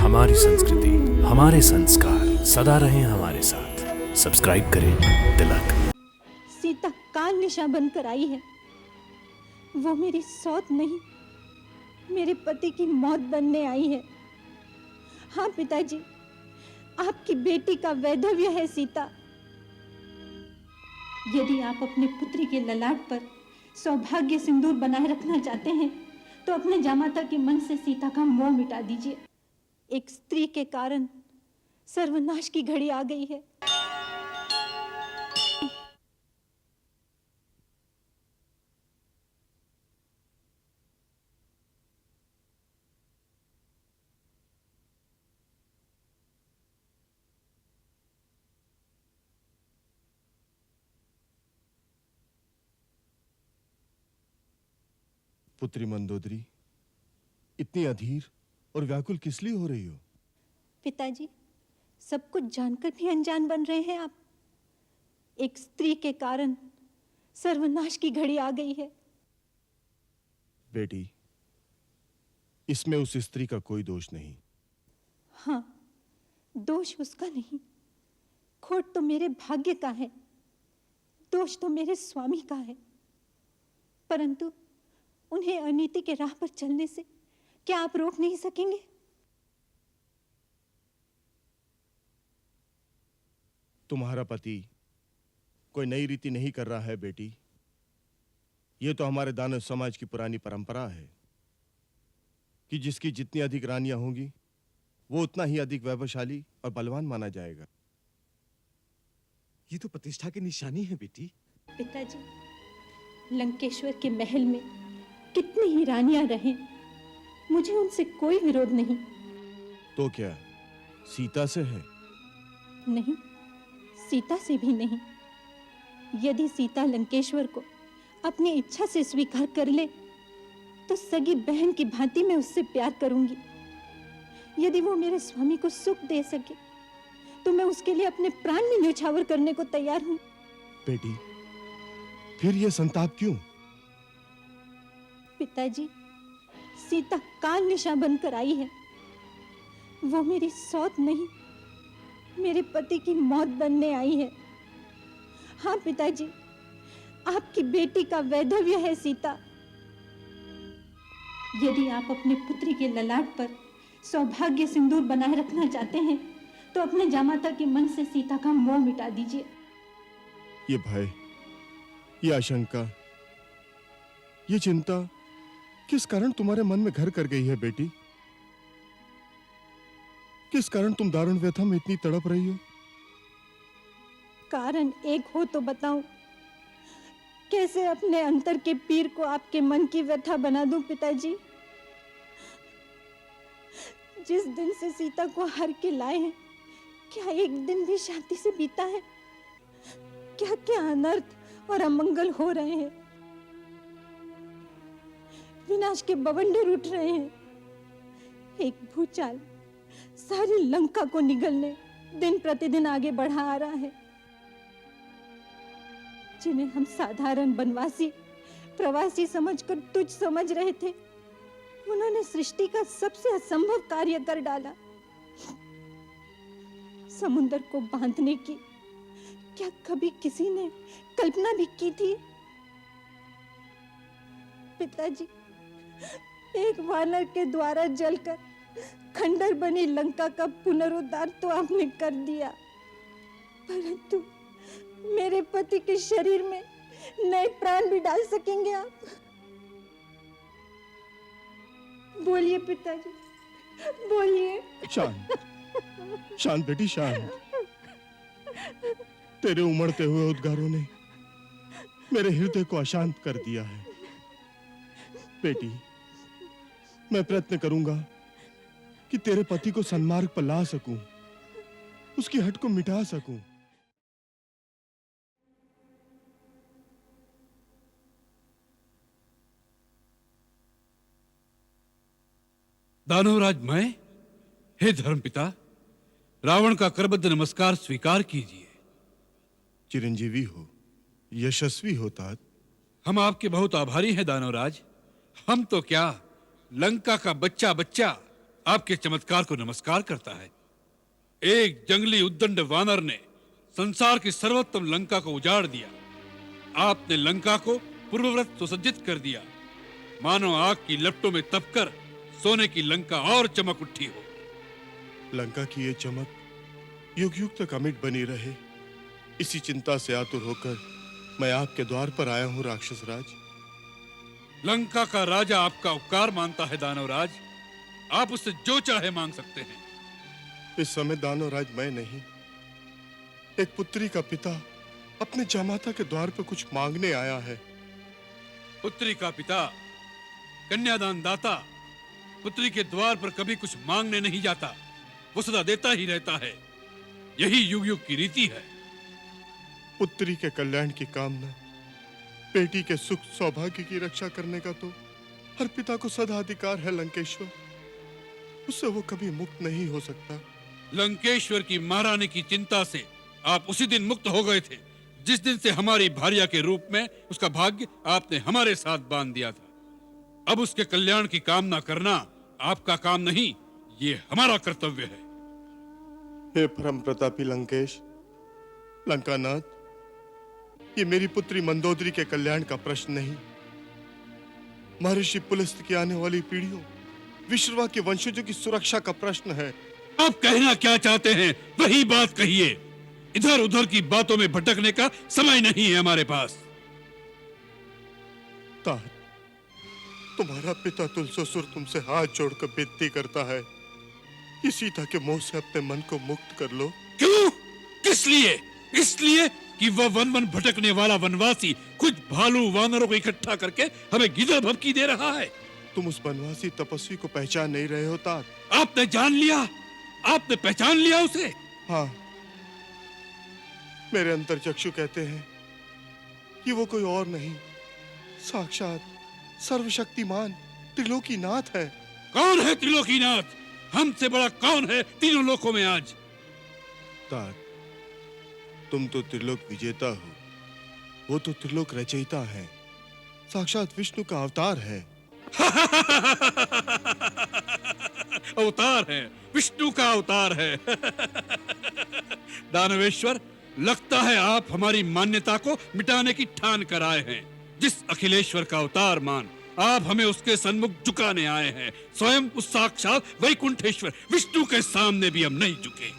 हमारी संस्कृति, हमारे संस्कार सदा रहें हमारे साथ। सब्सक्राइब करें तिलक। सीता काल निशा बनकर आई है। वो मेरी सौत नहीं, मेरे पति की मौत बनने आई है। हाँ पिताजी, आपकी बेटी का वैधव्य है सीता। यदि आप अपने पुत्री के ललाट पर सौभाग्य सिंदूर बनाए रखना चाहते हैं तो अपने जामाता के मन से सीता का मोह मिटा दीजिए। एक स्त्री के कारण सर्वनाश की घड़ी आ गई है। पुत्री मंदोदरी, इतनी अधीर और व्याकुल किस लिए हो रही हो? पिताजी, सब कुछ जानकर भी अनजान बन रहे हैं आप। एक स्त्री के कारण सर्वनाश की घड़ी आ गई है। बेटी, इसमें उस स्त्री का कोई दोष नहीं। हाँ, दोष उसका नहीं, खोट तो मेरे भाग्य का है, दोष तो मेरे स्वामी का है। परंतु उन्हें अनीति के राह पर चलने से क्या आप रोक नहीं सकेंगे? तुम्हारा पति कोई नई रीति नहीं कर रहा है बेटी। यह तो हमारे दानव समाज की पुरानी परंपरा है कि जिसकी जितनी अधिक रानियां होंगी वो उतना ही अधिक वैभवशाली और बलवान माना जाएगा। ये तो प्रतिष्ठा की निशानी है बेटी। पिताजी, लंकेश्वर के महल में कितनी ही रानियां रहें, मुझे उनसे कोई विरोध नहीं। तो क्या सीता से है? नहीं, सीता से भी नहीं। यदि सीता लंकेश्वर को अपनी इच्छा से स्वीकार कर ले तो सगी बहन की भांति मैं उससे प्यार करूंगी। यदि वो मेरे स्वामी को सुख दे सके तो मैं उसके लिए अपने प्राण भी न्यौछावर करने को तैयार हूं। बेटी, फिर यह संताप क्यों? पिताजी, सीता काल निशा बनकर आई है। वो मेरी सौत नहीं, मेरे पति की मौत बनने आई है। हाँ पिताजी, आपकी बेटी का वैधव्य है सीता। यदि आप अपने पुत्री के ललाट पर सौभाग्य सिंदूर बनाए रखना चाहते हैं तो अपने जामाता के मन से सीता का मोह मिटा दीजिए। ये भय, ये आशंका, ये चिंता किस कारण तुम्हारे मन में घर कर गई है बेटी? किस कारण तुम दारुण व्यथा में इतनी तड़प रही हो? कारण एक हो तो बताऊं, कैसे अपने अंतर के पीर को आपके मन की व्यथा बना दूं पिताजी? जिस दिन से सीता को हर के लाए हैं, क्या एक दिन भी शांति से बीता है? क्या क्या अनर्थ और अमंगल हो रहे हैं। विनाश के बवंडर उठ रहे हैं। एक भूचाल सारी लंका को निगलने दिन प्रतिदिन आगे बढ़ा आ रहा है। जिन्हें हम साधारण बनवासी, प्रवासी समझकर तुच्छ समझ रहे थे, उन्होंने सृष्टि का सबसे असंभव कार्य कर डाला। समुद्र को बांधने की क्या कभी किसी ने कल्पना भी की थी? पिताजी, एक वानर के द्वारा जलकर खंडर बनी लंका का पुनरुद्धार तो आपने कर दिया, परंतु मेरे पति के शरीर में नए प्राण भी डाल सकेंगे आप? बोलिए पिताजी, बोलिए। शांत, शांत बेटी, शांत। तेरे उमड़ते हुए उद्गारों ने मेरे हृदय को अशांत कर दिया है। बेटी, मैं प्रयत्न करूंगा कि तेरे पति को सन्मार्ग पर ला सकूं, उसकी हट को मिटा सकूं। दानवराज मैं, हे धर्मपिता, रावण का करबद्ध नमस्कार स्वीकार कीजिए। चिरंजीवी हो, यशस्वी हो तात। हम आपके बहुत आभारी हैं दानवराज। हम तो क्या, लंका का बच्चा बच्चा आपके चमत्कार को नमस्कार करता है। एक जंगली उद्दंड वानर ने संसार की सर्वोत्तम लंका को उजाड़ दिया। आपने लंका को पूर्ववत सुसज्जित कर दिया, मानो आग की लपटों में तपकर सोने की लंका और चमक उठी हो। लंका की ये चमक युग युग तक अमिट बनी रहे, इसी चिंता से आतुर होकर मैं आपके द्वार पर आया हूं राक्षस राज। लंका का राजा आपका उपकार मानता है दानवराज, आप उससे जो चाहे मांग सकते हैं। इस समय दानवराज मैं नहीं, एक पुत्री का पिता अपने जामाता के द्वार पर कुछ मांगने आया है। पुत्री का पिता, कन्यादान दाता, पुत्री के द्वार पर कभी कुछ मांगने नहीं जाता, वो सदा देता ही रहता है। यही युग युग की रीति है। पुत्री के कल्याण की कामना, बेटी के सुख सौभाग्य की रक्षा करने का तो हर पिता को सदा अधिकार है लंकेश्वर, उससे वो कभी मुक्त नहीं हो सकता। लंकेश्वर की महारानी की चिंता से आप उसी दिन मुक्त हो गए थे जिस दिन से हमारी भार्या के रूप में उसका भाग्य आपने हमारे साथ बांध दिया था। अब उसके कल्याण की कामना करना आपका काम नहीं, ये हमारा कर्तव्य है। हे परम प्रतापी लंकेश, लंकानाथ, ये मेरी पुत्री मंदोदरी के कल्याण का प्रश्न नहीं, महर्षि पुलस्त्य की आने वाली पीढ़ियों, विश्रवा के वंशजों की सुरक्षा का प्रश्न है। आप कहना क्या चाहते हैं वही बात कहिए। इधर उधर की बातों में भटकने का समय नहीं है हमारे पास। तात, तुम्हारा पिता तुलसीसुर तुमसे हाथ जोड़कर विनती करता है कि सीता के मोह से अपने मन को मुक्त कर लो। क्यों? किस लिए? इसलिए कि वह वन वन भटकने वाला वनवासी कुछ भालू वानरों को इकट्ठा करके हमें गिदड़ भभकी दे रहा है। तुम उस वनवासी तपस्वी को पहचान नहीं रहे हो तात। आपने जान लिया, आपने पहचान लिया उसे। हाँ, मेरे अंतर चक्षु कहते हैं कि वो कोई और नहीं, साक्षात सर्वशक्तिमान त्रिलोकीनाथ है। कौन है त्रिलोकीनाथ? हमसे बड़ा कौन है तीनों लोकों में आज? तात, तुम तो त्रिलोक विजेता हो, वो तो त्रिलोक रचयिता है, साक्षात विष्णु का अवतार है। अवतार है, विष्णु का अवतार है। दानवेश्वर, लगता है आप हमारी मान्यता को मिटाने की ठान कर आए हैं। जिस अखिलेश्वर का अवतार मान आप हमें उसके सन्मुख झुकाने आए हैं, स्वयं उस साक्षात वैकुंठेश्वर विष्णु के सामने भी हम नहीं झुके।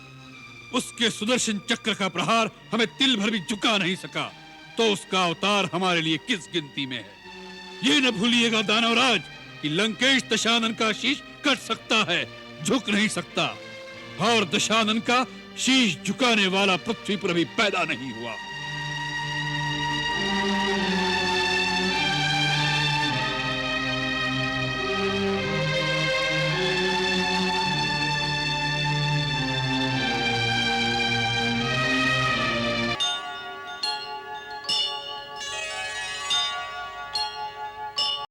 उसके सुदर्शन चक्र का प्रहार हमें तिल भर भी झुका नहीं सका, तो उसका अवतार हमारे लिए किस गिनती में है? ये न भूलिएगा दानवराज कि लंकेश दशानन का शीश कट सकता है, झुक नहीं सकता, और दशानन का शीश झुकाने वाला पृथ्वी पर अभी पैदा नहीं हुआ।